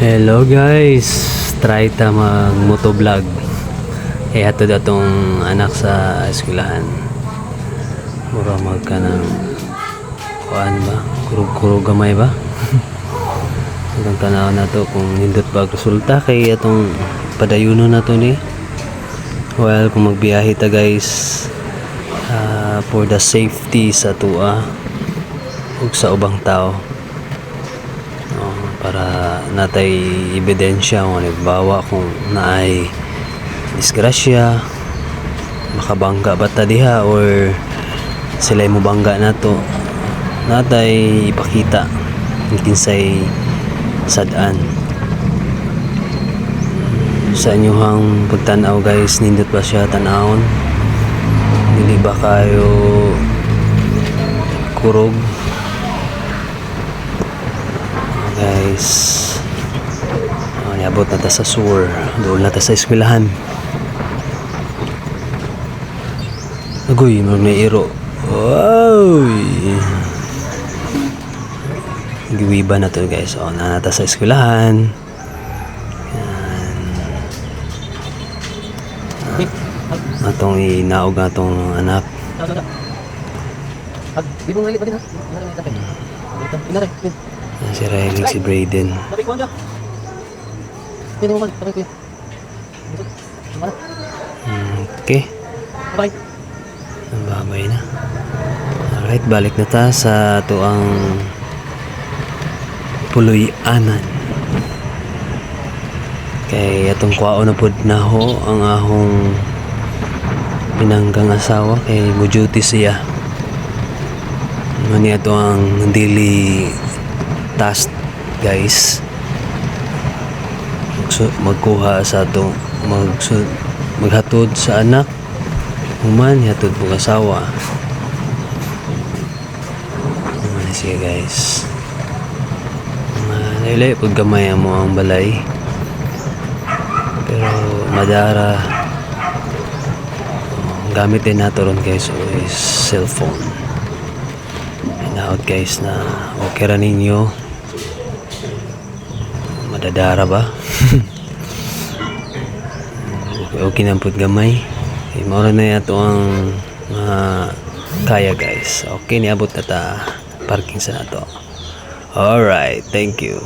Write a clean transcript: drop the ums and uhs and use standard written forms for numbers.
Hello guys, try ta mag motovlog. Hatod atong anak sa eskwelahan. Mura magka ng kuan ba? Kurog-kurog gamay ba? Hanggang tanaw na to kung nindot ba resulta kay atong padayuno na to ni. Well, kung magbiyahe ta guys, for the safety sa tua ug sa ubang tao. Para natay ebidensya kung halimbawa kung naay disgrasya, makabangga ba ta diha or sila'y mo bangga nato, natay ipakita ng kinsay sadaan sa inyong pagtanaw guys. Nindot ba siya tanawon? Dili ba kayo kurog guys? Niabot na ta sa sewer, doon na ta sa eskwelahan. Agoy, may iro. Wow, giwiba na to guys. Na ta sa eskwelahan. Atong inaog atong anak. Si Riley, si Brayden. Okay. Ang babay na. Alright, balik na ta sa tuang Puloy-anan. Kay atong kwao na pod na ho ang ahong pinanggang asawa kay mo-duty siya. Mani ato ang daily task guys. Magkuha sa ato maghatod sa anak human hatod po asawa. Sige guys, laylay pag gamay mo ang balay pero madara gamit din nato ron guys is cellphone. Inaot guys na okay ra ninyo madadara ba? Okay na po gamay. Maura na yato ang kaya guys. Okay, niabot na ta parking sa nato. Alright, thank you.